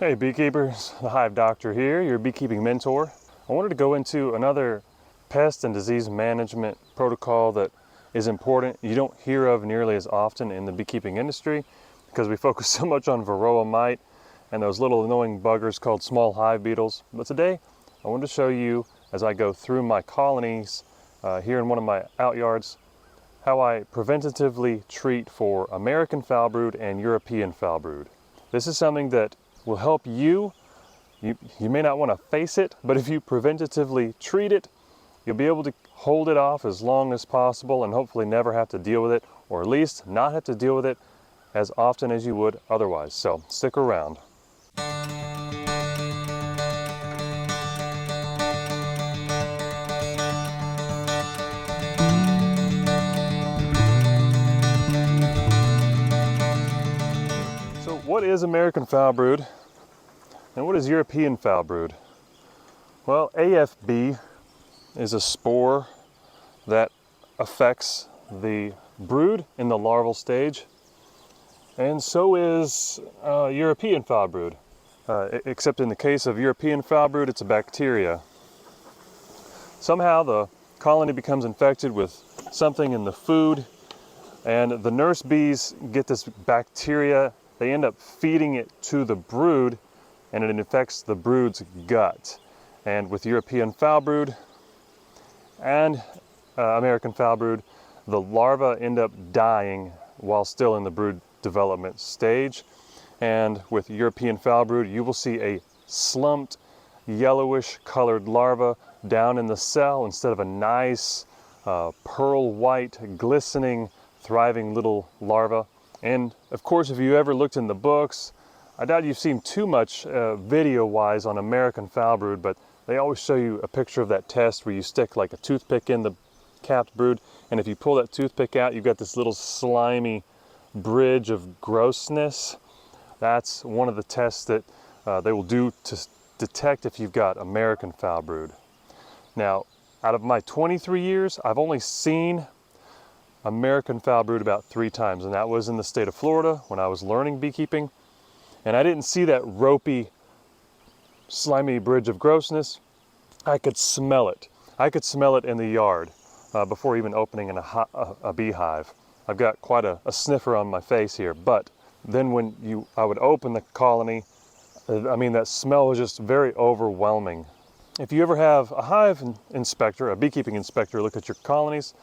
Hey beekeepers, the Hive Doctor here, your beekeeping mentor. I wanted to go into another pest and disease management protocol that is important. You don't hear of nearly as often in the beekeeping industry because we focus so much on Varroa mite and those little annoying buggers called small hive beetles. But today I wanted to show you, as I go through my colonies here in one of my outyards, how I preventatively treat for American foulbrood and European foulbrood. This is something that will help you. You may not want to face it, but if you preventatively treat it, you'll be able to hold it off as long as possible and hopefully never have to deal with it, or at least not have to deal with it as often as you would otherwise. So stick around. So what is American foulbrood and what is European foulbrood? Well, AFB is a spore that affects the brood in the larval stage, and so is European foulbrood. Except in the case of European foulbrood, it's a bacteria. Somehow the colony becomes infected with something in the food, and the nurse bees get this bacteria. They end up feeding it to the brood, and it infects the brood's gut. And with European foulbrood and American foulbrood, the larvae end up dying while still in the brood development stage. And with European foulbrood, you will see a slumped, yellowish colored larva down in the cell instead of a nice pearl white, glistening, thriving little larva. And of course, if you ever looked in the books, I doubt you've seen too much video-wise on American foulbrood, but they always show you a picture of that test where you stick like a toothpick in the capped brood, and if you pull that toothpick out, you've got this little slimy bridge of grossness. That's one of the tests that they will do to detect if you've got American foulbrood. Now, out of my 23 years, I've only seen American foulbrood about 3 times, and that was in the state of Florida when I was learning beekeeping. And I didn't see that ropey, slimy bridge of grossness. I could smell it. I could smell it in the yard before even opening a beehive. I've got quite a sniffer on my face here, but then when I would open the colony, I mean, that smell was just very overwhelming. If you ever have a hive inspector, a beekeeping inspector, look at your colonies,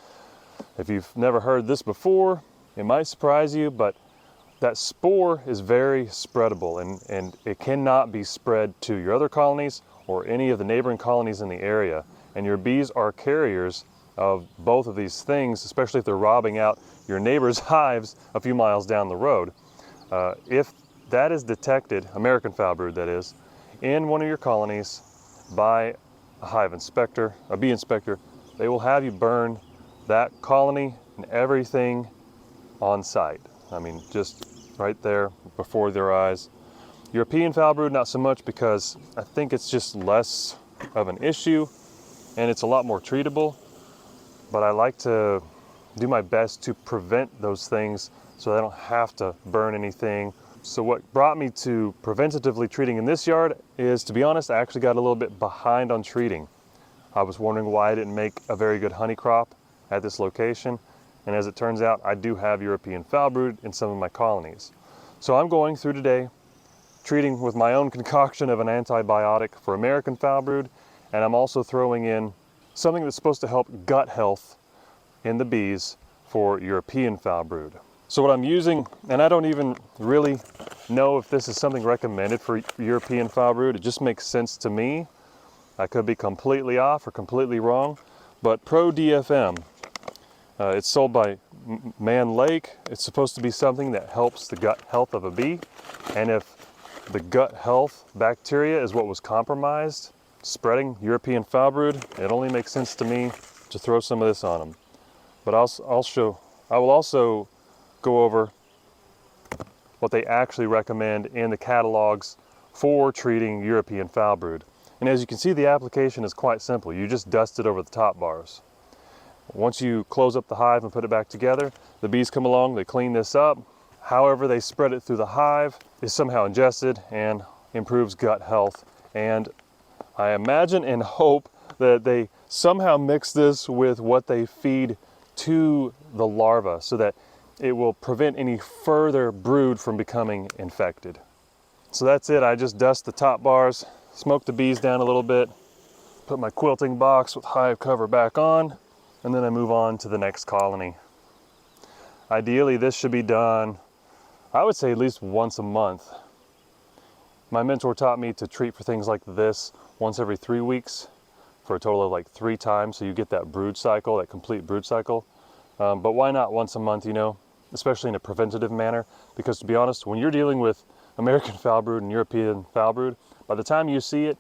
if you've never heard this before, it might surprise you, but that spore is very spreadable, and it cannot be spread to your other colonies or any of the neighboring colonies in the area. And your bees are carriers of both of these things, especially if they're robbing out your neighbor's hives a few miles down the road. If that is detected, American foulbrood that is, in one of your colonies by a hive inspector, a bee inspector, they will have you burn that colony and everything on site. I mean, just right there before their eyes. European foulbrood, not so much, because I think it's just less of an issue and it's a lot more treatable. But I like to do my best to prevent those things so I don't have to burn anything. So what brought me to preventatively treating in this yard is, to be honest, I actually got a little bit behind on treating. I was wondering why I didn't make a very good honey crop at this location. And as it turns out, I do have European foulbrood in some of my colonies. So I'm going through today treating with my own concoction of an antibiotic for American foulbrood, and I'm also throwing in something that's supposed to help gut health in the bees for European foulbrood. So what I'm using, and I don't even really know if this is something recommended for European foulbrood, it just makes sense to me. I could be completely off or completely wrong, but Pro DFM. It's sold by Man Lake. It's supposed to be something that helps the gut health of a bee. And if the gut health bacteria is what was compromised, spreading European foulbrood, it only makes sense to me to throw some of this on them. But I will also go over what they actually recommend in the catalogs for treating European foulbrood. And as you can see, the application is quite simple. You just dust it over the top bars. Once you close up the hive and put it back together, the bees come along, they clean this up. However they spread it through the hive is somehow ingested and improves gut health, and I imagine and hope that they somehow mix this with what they feed to the larva so that it will prevent any further brood from becoming infected. So that's it. I just dust the top bars, smoke the bees down a little bit, put my quilting box with hive cover back on, and then I move on to the next colony. Ideally, this should be done, I would say, at least once a month. My mentor taught me to treat for things like this once every 3 weeks for a total of like 3 times, so you get that brood cycle, that complete brood cycle. But why not once a month, you know, especially in a preventative manner? Because to be honest, when you're dealing with American foulbrood and European foulbrood, by the time you see it,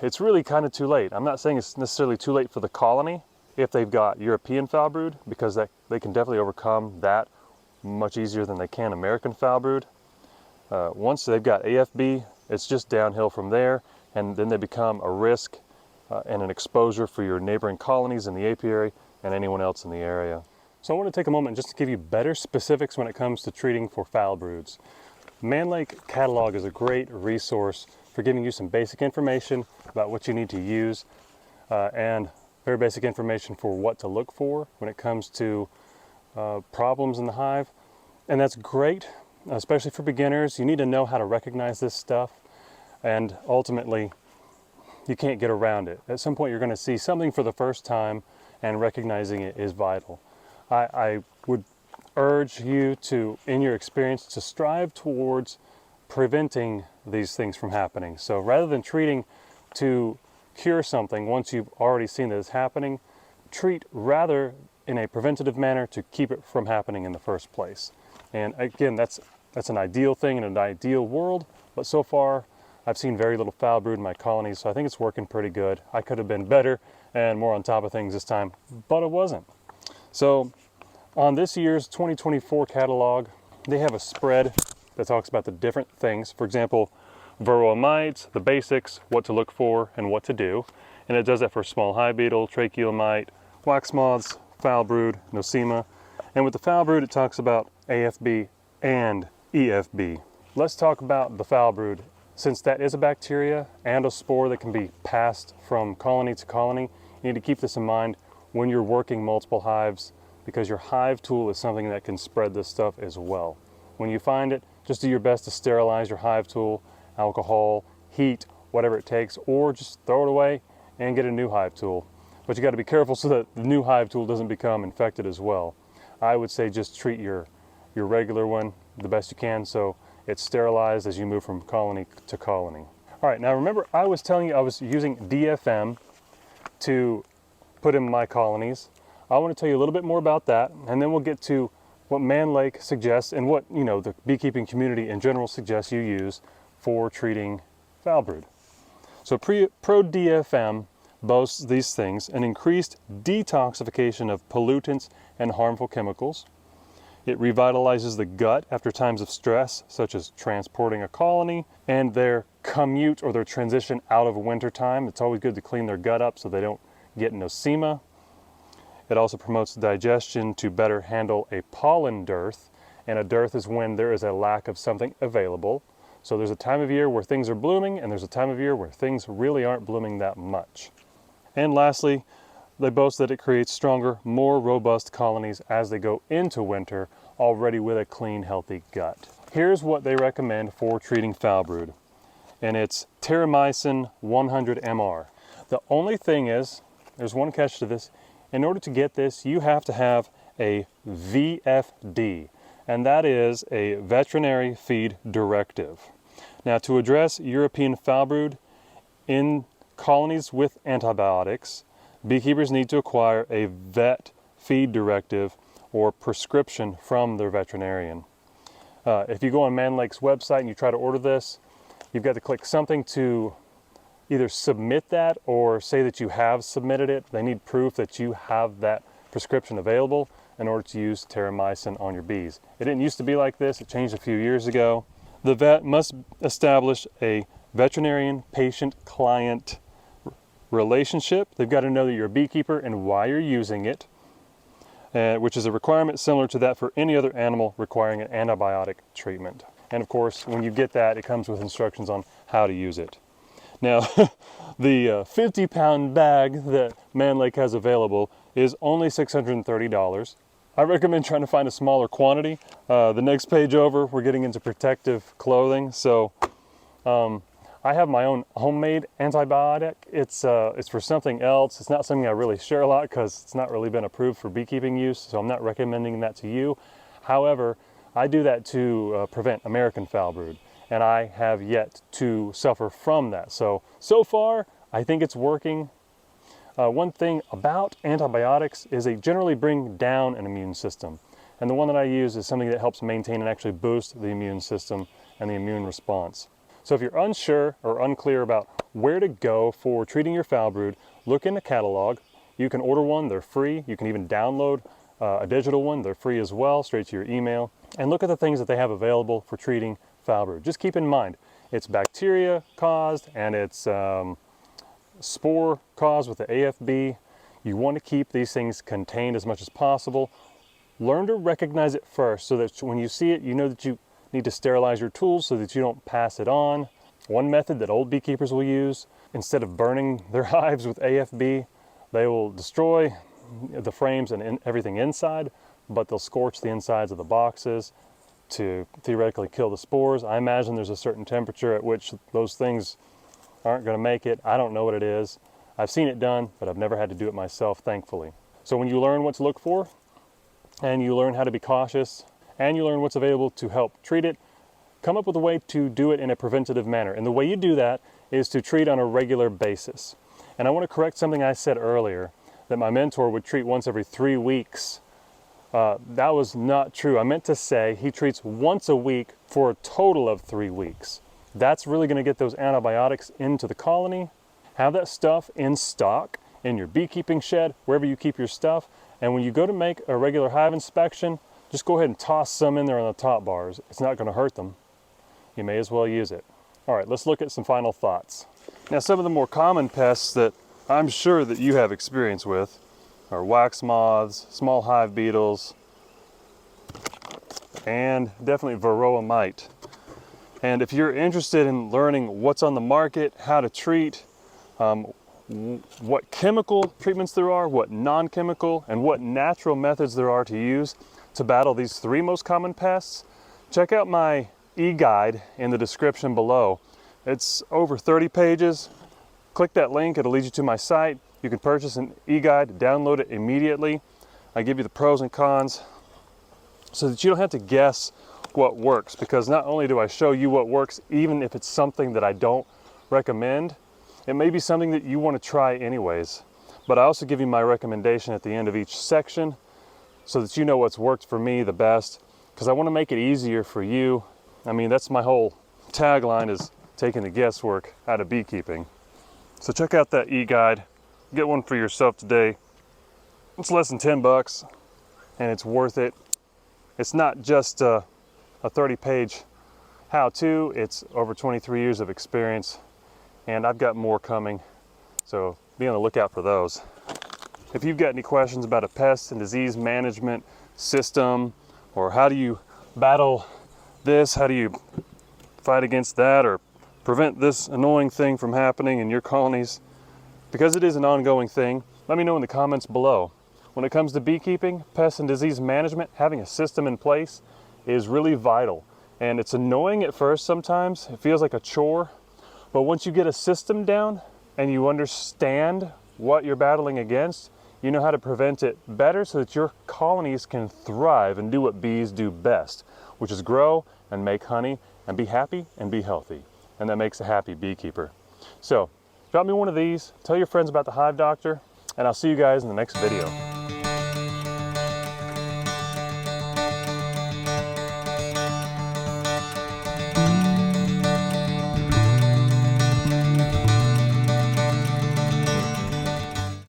it's really kind of too late. I'm not saying it's necessarily too late for the colony if they've got European foulbrood, because they can definitely overcome that much easier than they can American foulbrood. Once they've got AFB, it's just downhill from there, and then they become a risk and an exposure for your neighboring colonies in the apiary and anyone else in the area. So I want to take a moment just to give you better specifics when it comes to treating for foulbroods. Mann Lake Catalog is a great resource for giving you some basic information about what you need to use and very basic information for what to look for when it comes to problems in the hive. And that's great, especially for beginners. You need to know how to recognize this stuff, and ultimately you can't get around it. At some point you're going to see something for the first time, and recognizing it is vital. I would urge you to, in your experience, to strive towards preventing these things from happening. So rather than treating to cure something once you've already seen that it's happening, treat rather in a preventative manner to keep it from happening in the first place. And again, that's an ideal thing in an ideal world, but so far I've seen very little foulbrood in my colonies, so I think it's working pretty good. I could have been better and more on top of things this time, but it wasn't. So on this year's 2024 catalog, they have a spread that talks about the different things. For example, Varroa mites, the basics, what to look for and what to do. And it does that for small hive beetle, tracheal mite, wax moths, foulbrood, nosema. And with the foulbrood, it talks about AFB and EFB. Let's talk about the foulbrood. Since that is a bacteria and a spore that can be passed from colony to colony, you need to keep this in mind when you're working multiple hives, because your hive tool is something that can spread this stuff as well. When you find it, just do your best to sterilize your hive tool, alcohol, heat, whatever it takes, or just throw it away and get a new hive tool. But you got to be careful so that the new hive tool doesn't become infected as well. I would say just treat your regular one the best you can so it's sterilized as you move from colony to colony. All right, now remember I was telling you I was using DFM to put in my colonies. I want to tell you a little bit more about that, and then we'll get to what Mann Lake suggests and what, you know, the beekeeping community in general suggests you use for treating foulbrood. So Pro DFM boasts these things: an increased detoxification of pollutants and harmful chemicals. It revitalizes the gut after times of stress, such as transporting a colony and their commute or their transition out of winter time. It's always good to clean their gut up so they don't get nosema. It also promotes digestion to better handle a pollen dearth, and a dearth is when there is a lack of something available. So there's a time of year where things are blooming, and there's a time of year where things really aren't blooming that much. And lastly, they boast that it creates stronger, more robust colonies as they go into winter, already with a clean, healthy gut. Here's what they recommend for treating foulbrood, and it's Terramycin 100 mR. The only thing is, there's one catch to this. In order to get this, you have to have a VFD, and that is a veterinary feed directive. Now, to address European foulbrood in colonies with antibiotics, beekeepers need to acquire a vet feed directive or prescription from their veterinarian. If you go on Mann Lake's website and you try to order this, you've got to click something to either submit that or say that you have submitted it. They need proof that you have that prescription available in order to use Terramycin on your bees. It didn't used to be like this. It changed a few years ago. The vet must establish a veterinarian patient-client relationship. They've got to know that you're a beekeeper and why you're using it, which is a requirement similar to that for any other animal requiring an antibiotic treatment. And of course, when you get that, it comes with instructions on how to use it. Now, the 50-pound bag that Man Lake has available is only $630. I recommend trying to find a smaller quantity. The next page over, we're getting into protective clothing. So I have my own homemade antibiotic. It's for something else. It's not something I really share a lot because it's not really been approved for beekeeping use, so I'm not recommending that to you. However, I do that to prevent American foulbrood, and I have yet to suffer from that. So far, I think it's working. One thing about antibiotics is they generally bring down an immune system. And the one that I use is something that helps maintain and actually boost the immune system and the immune response. So if you're unsure or unclear about where to go for treating your foulbrood, look in the catalog. You can order one, they're free. You can even download a digital one, they're free as well, straight to your email. And look at the things that they have available for treating foulbrood. Just keep in mind, it's bacteria caused and it's spore caused with the AFB. You want to keep these things contained as much as possible. Learn to recognize it first so that when you see it, you know that you need to sterilize your tools so that you don't pass it on. One method that old beekeepers will use, instead of burning their hives with AFB, they will destroy the frames and everything inside, but they'll scorch the insides of the boxes to theoretically kill the spores. I imagine there's a certain temperature at which those things aren't going to make it. I don't know what it is. I've seen it done, but I've never had to do it myself, thankfully. So when you learn what to look for, and you learn how to be cautious, and you learn what's available to help treat it, come up with a way to do it in a preventative manner. And the way you do that is to treat on a regular basis. And I want to correct something I said earlier, that my mentor would treat once every 3 weeks. That was not true. I meant to say he treats once a week for a total of 3 weeks. That's really going to get those antibiotics into the colony. Have that stuff in stock in your beekeeping shed, wherever you keep your stuff. And when you go to make a regular hive inspection, just go ahead and toss some in there on the top bars. It's not going to hurt them. You may as well use it. All right, let's look at some final thoughts. Now, some of the more common pests that I'm sure that you have experience with are wax moths, small hive beetles, and definitely Varroa mite. And if you're interested in learning what's on the market, how to treat, what chemical treatments there are, what non-chemical, and what natural methods there are to use to battle these 3 most common pests, check out my eGuide in the description below. It's over 30 pages. Click that link, it'll lead you to my site. You can purchase an eGuide, download it immediately. I give you the pros and cons so that you don't have to guess what works, because not only do I show you what works, even if it's something that I don't recommend, it may be something that you want to try anyways. But I also give you my recommendation at the end of each section so that you know what's worked for me the best, because I want to make it easier for you. I mean, that's my whole tagline, is taking the guesswork out of beekeeping. So check out that eGuide. Get one for yourself today. It's less than 10 bucks and it's worth it. It's not just a 30-page how-to, it's over 23 years of experience, and I've got more coming, so be on the lookout for those. If you've got any questions about a pest and disease management system, or how do you battle this, how do you fight against that, or prevent this annoying thing from happening in your colonies, because it is an ongoing thing, let me know in the comments below. When it comes to beekeeping, pest and disease management, having a system in place is really vital. And it's annoying at first sometimes, it feels like a chore, but once you get a system down and you understand what you're battling against, you know how to prevent it better so that your colonies can thrive and do what bees do best, which is grow and make honey and be happy and be healthy. And that makes a happy beekeeper. So drop me one of these, tell your friends about the Hive Doctor, and I'll see you guys in the next video.